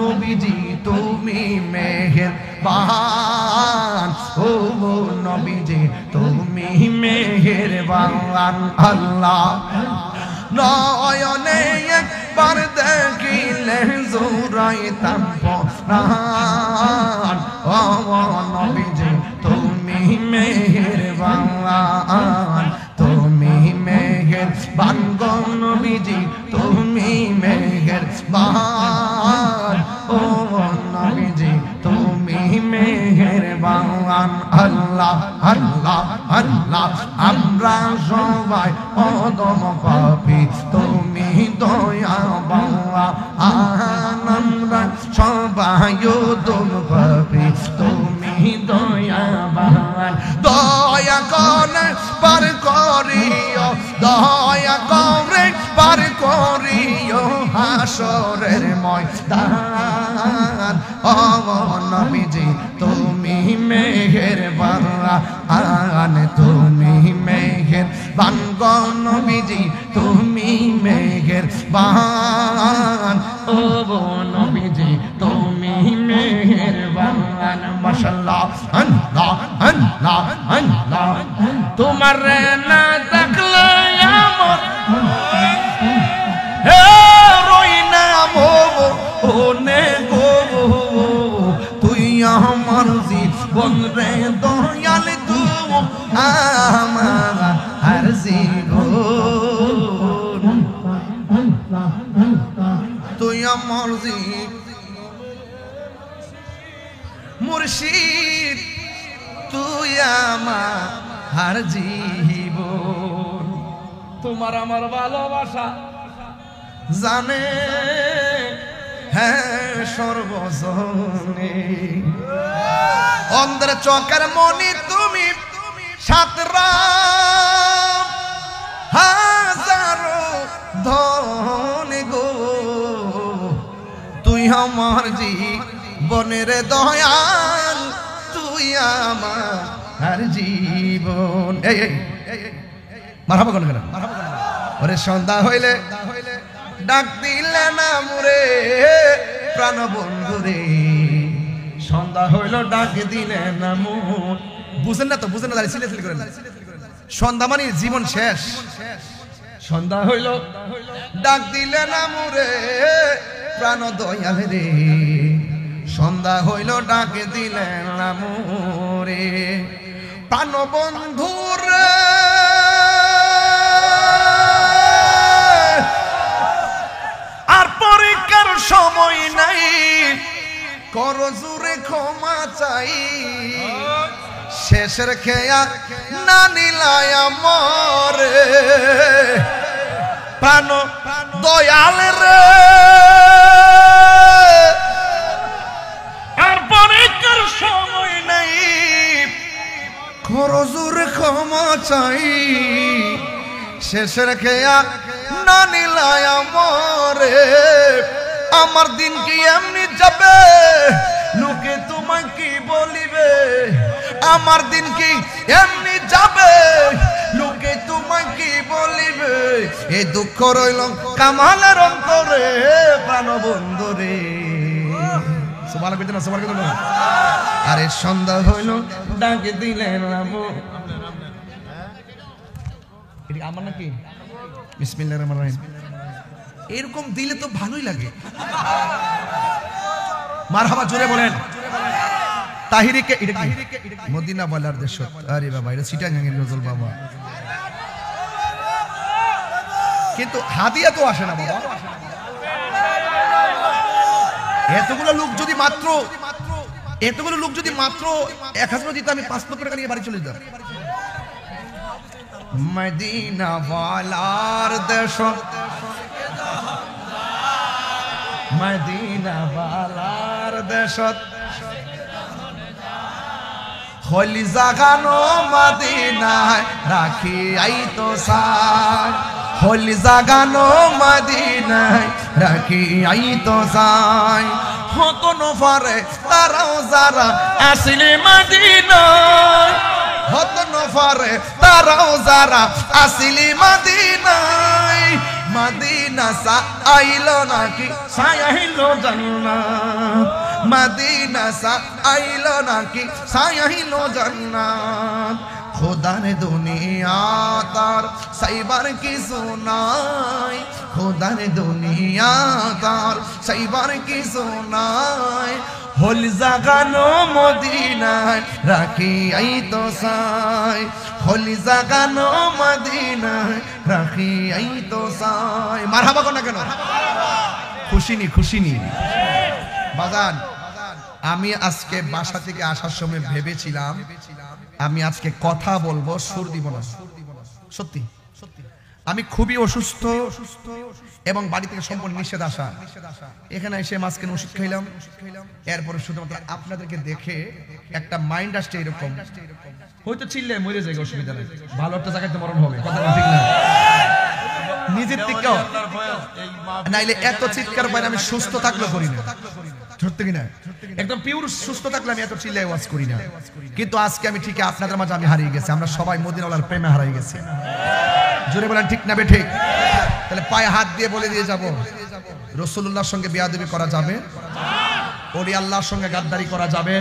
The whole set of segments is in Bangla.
নবীজি তুমি মেহেরবান ও নবীজি তুমি মেহেরবান আল্লাহ নয়নে একবার দেখিলে জোড়াইতাম প্রাণ ও নবীজি তুমি মেহেরবান তুমি মেহেরবান গো নবীজি তুমি মেহেরবান ও নবীজি তুমি মেহেরবান আল্লাহ আল্লাহ আল্লাহ আমরা সবাই অদম পাপী তুমি দয়াবান আমরা সবাই অদম পাপী তুমি দয়াবান দয়া করে পার করিও দয়া করে পার করিও হাসরের ময়দান ও নবীজি তুমি মেহেরবান তুমি মেহেরবান গো নবীজি তুমি মেহেরবান ও নবীজি তুমি মেহেরবান মাশাআল্লাহ আল্লাহ আল্লাহ আল্লাহ তোমার না দেখলে আমার হে রই না মনে গো তুই আমার জীবন রে দয়াল তুই আমার জীবন তুই আমার জীবন মুর্শিদ তুই আমার জীবন তোমার আমার ভালোবাসা জানে হ্যাঁ সর্বজনে অন্ধের চোখের মনি তুমি সাতরা হাজারো ধন গো তুই আমার জীবনের দয়াল তুই আমার জীবন এই মারহাবা কোন কেন ওরে সন্ধ্যা হইলে ডাক দিলে না মুরে প্রাণ বন্ধু রে সন্ধ্যা হইল ডাক দিলে না মুর বুঝেন না তো বুঝেন না সিলে সিলে করেন সন্ধ্যা মানে জীবন শেষ সন্ধ্যা হইল ডাক দিলে না মুরে প্রাণ দয়াল রে সন্ধ্যা হইল ডাক দিলে না মুরে প্রাণ বন্ধুর আর পরীক্ষার সময় নাই কর জোরে ক্ষমা চাই শেষের খেয়া না নিলাই আমরে প্রাণ দয়াল রে আর পরীক্ষার সময় নাই কর জোরে ক্ষমা চাই শেষের খেয়া না নিলাই আমরে আমার দিন কি এমনি যাবে লোকে তোমায় কি বলিবে আমার দিন কি এমনি যাবে লোকে তোমায় কি বলিবে এই দুঃখ রইল কামালের অন্তরে প্রাণ বন্ধু রে সুবহানাল্লাহ কইতে না সুবহানাল্লাহ আরে সন্ধ্যা হইল ডাক দিলেন রাবু এটি আমার নাকি বিসমিল্লাহির রহমানির রহিম এরকম দিলে তো ভালোই লাগে মারহাবা জোরে বলেন তাহিরিকে মদিনা বলার দেশ আরে বাবা এটা চিটাগাঙ্গের নজরুল বাবা কিন্তু হাদিয়া তো আসে না বাবা এতগুলো লোক যদি মাত্র 1000 দিতে আমি 5 লক্ষ টাকা নিয়ে বাড়ি চলে যেতাম মদিনা ওয়ালার দেশ মদিনা ওয়ালার দেশ হলি জাগানো মদিনায় রাখি আইতো সাই হলি জাগানো মদিনায় রাখি আইতো সাই কোন ফারে তারাও যারা আসলে মদিনায় হতন ফারে তারাও যারা আসলে মদিনায় মদিনা সা আইলো নাকি সায়াইলো জান্নাত মদিনা সা আইলো নাকি সায়াইলো জান্নাত खुदा ने दुनिया तार साइबार की सुनाई खुदा ने दुनिया तार साइबार की सुनाई होल जागानो मदीना राखी आई तो साई होल जागानो मदीना राखी आई तो साई मारहाबा कोना केन खुशी नी बाजान আমি আজকে বাসা থেকে আসার সময় ভেবেছিলাম আমি আজকে কথা বলবো সুর দিব না সত্যি আমি খুবই অসুস্থ এবং বাড়ি থেকে সম্পূর্ণ নিষেধ আসা এখানে এসে মাঝখানে ওষুধ খাইলাম এরপরে শুধুমাত্র আপনাদেরকে দেখে একটা মাইন্ড আসছে এরকম হয়তো চিল্লে মরে যায় অসুবিধা নেই ভালো একটা জায়গাতে মরণ হবে কথা ঠিক না নিজের থেকে নাইলে এত চিৎকার পাই আমি সুস্থ থাকলেও করি না সত্যি কিনা একদম পিওর সুস্থ থাকলে আমি এত চিল্লায় ওয়াজ করি না কিন্তু আজকে আমি ঠিক আপনাদের মাঝে আমি হারিয়ে গেছি আমরা সবাই মদিনাওয়ালার প্রেমে হারিয়ে গেছি জোরে বলেন ঠিক না বে ঠিক তাহলে পায়ে হাত দিয়ে বলে দিয়ে যাব রাসূলুল্লাহর সঙ্গে বেয়াদবি করা যাবে ওলি আল্লাহর সঙ্গে গাদ্দারি করা যাবে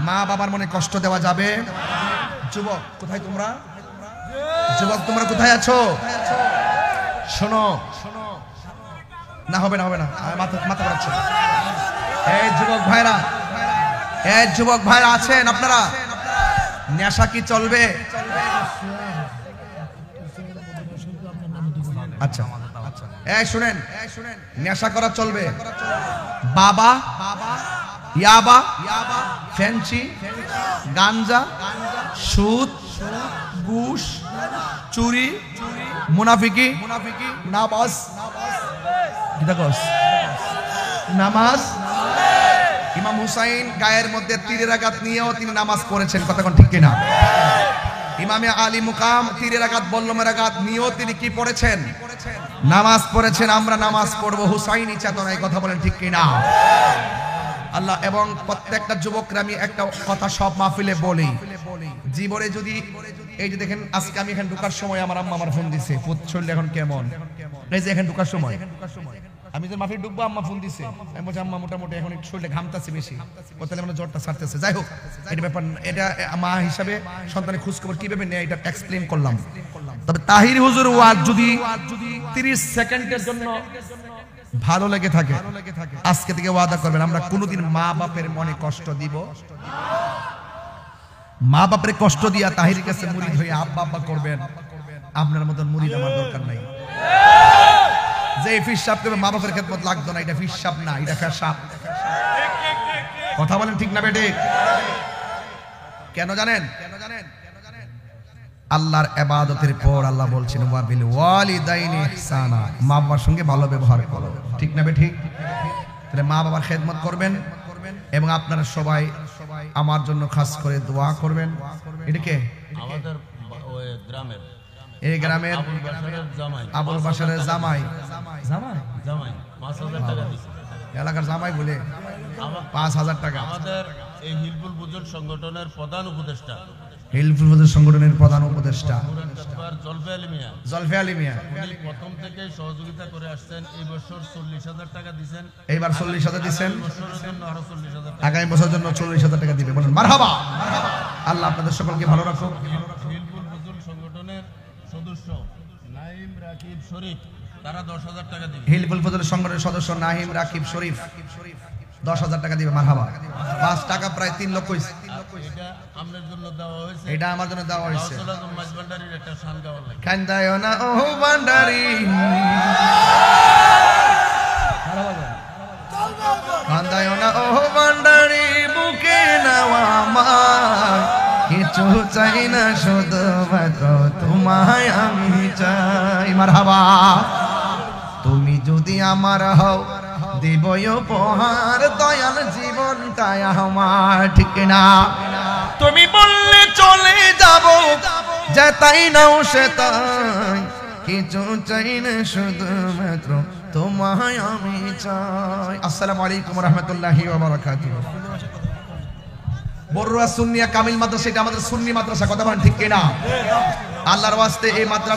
মা বাবার মনে কষ্ট দেওয়া যাবে যুবক কোথায় তোমরা যুবক তোমরা কোথায় আছো শোনো না হবে না মাথা ঘোরাচ্ছে এই যুবক ভাইরা আছেন আপনারা নেশা কি চলবে আচ্ছা এই শুনেন নেশা করা চলবে বাবা ইয়াবা ফেন্সি গাঞ্জা সুদ ঘুষ চুরি মুনাফিকি নামাজ নামাজ ইমাম হুসাইন গায়ের মধ্যে তীরের আঘাত নিয়েও তিনি নামাজ পড়েছেন কথা কোন ঠিক কিনা ইমামে আলী মুকাম তীরের আঘাত বল্লমের আঘাত নিয়েও তিনি কি পড়েছেন নামাজ পড়েছেন আমরা নামাজ পড়বো হুসাইনি চেতনায় কথা বলেন ঠিক কিনা আল্লাহ এবং প্রত্যেকটা যুবকরা আমি একটা কথা সব মাহফিলে বলি জীবনে যদি এই যে দেখেন আজকে আমি এখানে ঢোকার সময় আমার আম্মা আমার ফোন দিছে শরীর এখন কেমন এই যে এখানে ঢোকার সময় আমি যে মাহফিল ঢুকবো আম্মা ফোন দিছে আমি বলছি আম্মা মোটামুটি এখন একটু শরীরে ঘামতাছে বেশি ও তাহলে মানে জ্বরটা ছাড়তেছে যাই হোক এটা ব্যাপার এটা মা হিসাবে সন্তানের খোঁজ খবর কিভাবে নেয় এটা এক্সপ্লেইন করলাম তবে তাহির হুজুর ওয়াজ যদি 30 সেকেন্ডের জন্য ভালো লেগে থাকে আজকে থেকে ওয়াদা করবেন আমরা কোনোদিন মা বাপের মনে কষ্ট দিব মা বাপের কষ্ট দিয়া তাহির কাছে মুরিদ হয়ে আব্বা আব্বা করবেন আপনার মতন মুরিদ আমার দরকার নাই যে ফিস সাপ করবে মা বাপের খেদমত লাগতো না এটা ফিস সাপ না এটা ফেসাপ কথা বলেন ঠিক না বেটে কেন জানেন আল্লাহর ইবাদতের পর আল্লাহ বলছেন ওয়া বিল ওয়ালিদাইনি ইহসানা মা বাবার সঙ্গে ভালো ব্যবহার করো ঠিক না বেঠিক তাহলে মা বাবার খেদমত করবেন এবং আপনারা সবাই আমার জন্য খাস করে দোয়া করবেন এটা কে আমাদের ওই গ্রামের এই গ্রামের আবুল বাশারের জামাই 5000 টাকা দিয়েছে এলাকার জামাই বলে 5000 টাকা আমাদের এই হিলফুল বুজুর্গ সংগঠনের প্রধান উপদেষ্টা হিলফুল বুজুর্গ সংগঠনের প্রধান উপদেষ্টা জলফে আলী মিয়া উনি প্রথম থেকে সহযোগিতা করে আসছেন এই বছর 40000 টাকা দিবেন এইবার 40000 দিবেন আগামী বছরের জন্য 40000 টাকা দিবেন বলেন মারহাবা আল্লাহ আপনাদের সকলকে ভালো রাখুক হিলফুল বুজুর্গ সংগঠনের সদস্য নাইম রাকিব শরীফ তারা 10000 টাকা দিবেন হিলফুল বুজুর্গ সংগঠনের সদস্য নাহিম রাকিব শরীফ 10000 টাকা দিবে মারহাবা 5 টাকা প্রায় 3 লক্ষ হইছে এটা আমাদের জন্য দেওয়া হয়েছে এটা আমার জন্য দেওয়া হয়েছে মাছ ভান্ডারির একটা শান গাওয়া লাগে কান্দায়ো না ও ভান্ডারি কান্দায়ো না ও ভান্ডারি বুকে নাও আমার কিছু চাই না শুধু মাত্র তোমায় আমি চাই মারহাবা তুমি যদি আমার হও দেবই উপহার দয়াল জীবনটাই আমার ঠিক না তুমি বললে চলে যাব যেতাই নাও সেতাই কিছু চাই না শুধুমাত্র তোমায় আমি চাই আসসালামু আলাইকুম ওয়া রাহমাতুল্লাহি ওয়া বারাকাতুহু বড়ুয়া সুন্নিয়া কামিল মাদ্রাসা এটা আমাদের সুন্নি মাদ্রাসা কথা বলেন ঠিক কিনা আল্লাহর ওয়াস্তে এই মাদ্রাসা